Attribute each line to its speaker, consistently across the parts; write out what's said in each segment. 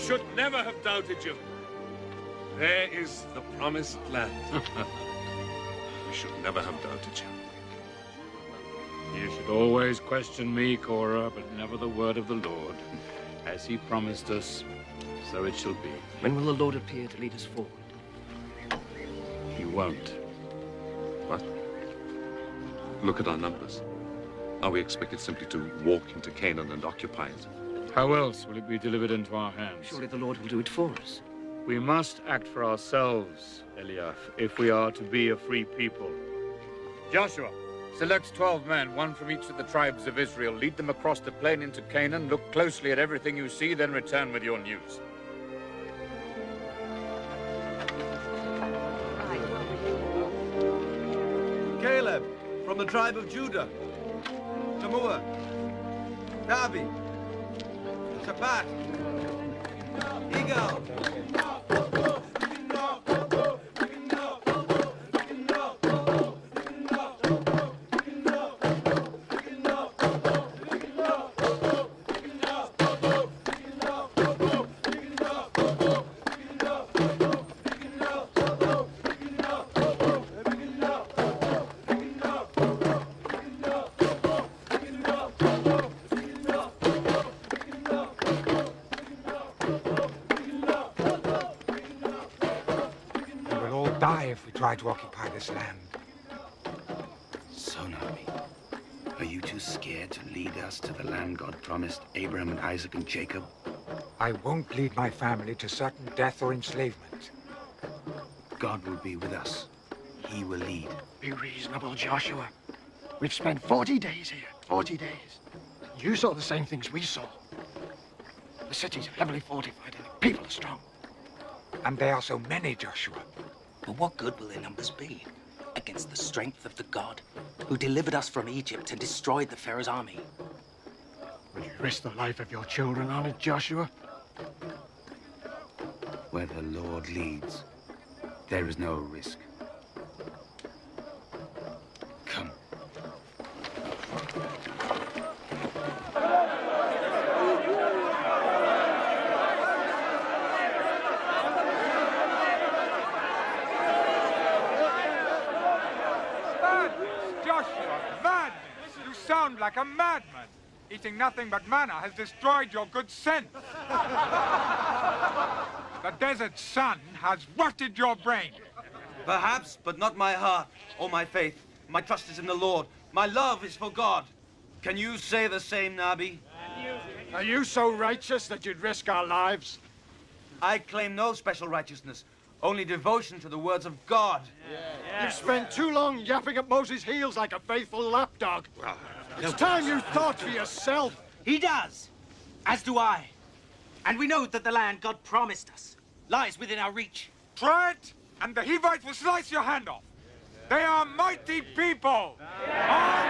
Speaker 1: should never have doubted you. There is the promised land. We should never have doubted you.
Speaker 2: You should always question me, Cora, but never the word of the Lord. As he promised us, so it shall be.
Speaker 3: When will the Lord appear to lead us forward?
Speaker 2: He won't.
Speaker 1: What? Look at our numbers. Are we expected simply to walk into Canaan and occupy it?
Speaker 2: How else will it be delivered into our hands?
Speaker 3: Surely the Lord will do it for us.
Speaker 2: We must act for ourselves, Eliaf, if we are to be a free people. Joshua, select 12 men, one from each of the tribes of Israel. Lead them across the plain into Canaan. Look closely at everything you see, then return with your news.
Speaker 4: Caleb, from the tribe of Judah. Tamua. Nabi. Sabat. Igal.
Speaker 5: If we try to occupy this land.
Speaker 6: So, Nabi, are you too scared to lead us to the land God promised Abraham and Isaac and Jacob?
Speaker 5: I won't lead my family to certain death or enslavement.
Speaker 6: God will be with us. He will lead.
Speaker 7: Be reasonable, Joshua. We've spent 40 days here. 40 days. You saw the same things we saw. The city's heavily fortified and the people are strong.
Speaker 5: And they are so many, Joshua.
Speaker 3: But what good will their numbers be against the strength of the God who delivered us from Egypt and destroyed the Pharaoh's army?
Speaker 7: Will you risk the life of your children on it, Joshua?
Speaker 6: Where the Lord leads, there is no risk. Come.
Speaker 8: Sound like a madman. Eating nothing but manna has destroyed your good sense. The desert sun has rotted your brain.
Speaker 4: Perhaps, but not my heart or my faith. My trust is in the Lord. My love is for God. Can you say the same, Nabi?
Speaker 7: Are you so righteous that you'd risk our lives?
Speaker 4: I claim no special righteousness, only devotion to the words of God.
Speaker 7: You've spent too long yapping at Moses' heels like a faithful lapdog. It's time you thought for yourself.
Speaker 9: He does, as do I. And we know that the land God promised us lies within our reach.
Speaker 8: Try it, and the Hivites will slice your hand off. They are mighty people. Armed,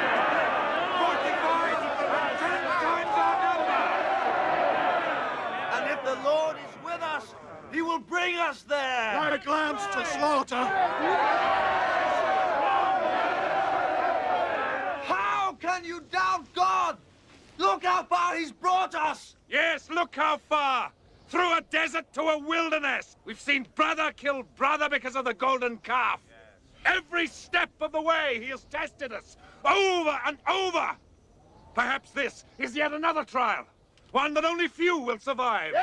Speaker 8: fortified, and 10 times our number.
Speaker 4: And if the Lord is with us, he will bring us there.
Speaker 7: At a glance to slaughter.
Speaker 4: How can you doubt God? Look how far he's brought us.
Speaker 1: Yes, look how far. Through a desert to a wilderness. We've seen brother kill brother because of the golden calf. Every step of the way, he has tested us over and over. Perhaps this is yet another trial, one that only few will survive.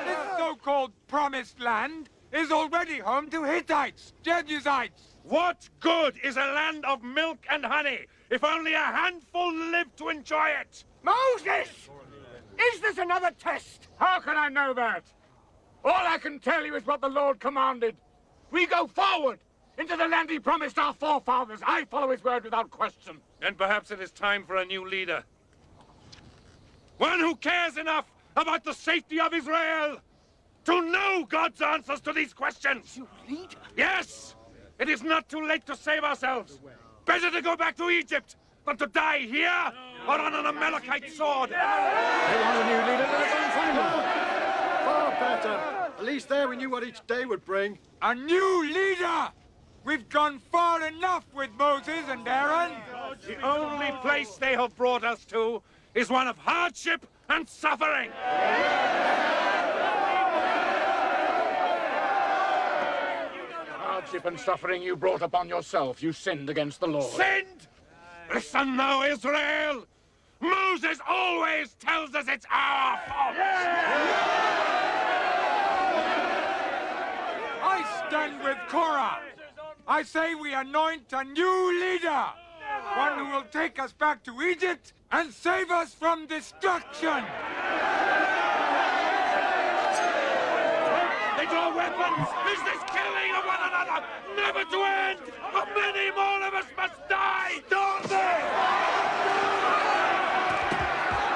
Speaker 8: This so-called promised land is already home to Hittites, Jebusites.
Speaker 1: What good is a land of milk and honey if only a handful live to enjoy it?
Speaker 8: Moses! Is this another test? How can I know that? All I can tell you is what the Lord commanded. We go forward into the land he promised our forefathers. I follow his word without question.
Speaker 1: And perhaps it is time for a new leader. One who cares enough about the safety of Israel to know God's answers to these questions.
Speaker 9: New leader?
Speaker 1: Yes! It is not too late to save ourselves. Better to go back to Egypt than to die here or on an Amalekite sword.
Speaker 7: They want a new leader, let us go and find him. Far better. At least there we knew what each day would bring.
Speaker 8: A new leader! We've gone far enough with Moses and Aaron.
Speaker 1: The only place they have brought us to is one of hardship and suffering.
Speaker 8: Hardship and suffering you brought upon yourself. You sinned against the Lord.
Speaker 1: Sinned? Listen now, Israel. Moses always tells us it's our fault.
Speaker 5: I stand with Korah. I say we anoint a new leader. One who will take us back to Egypt and save us from destruction.
Speaker 1: They draw weapons. Is this killing of one another never to end? Many more of us must die. Don't they?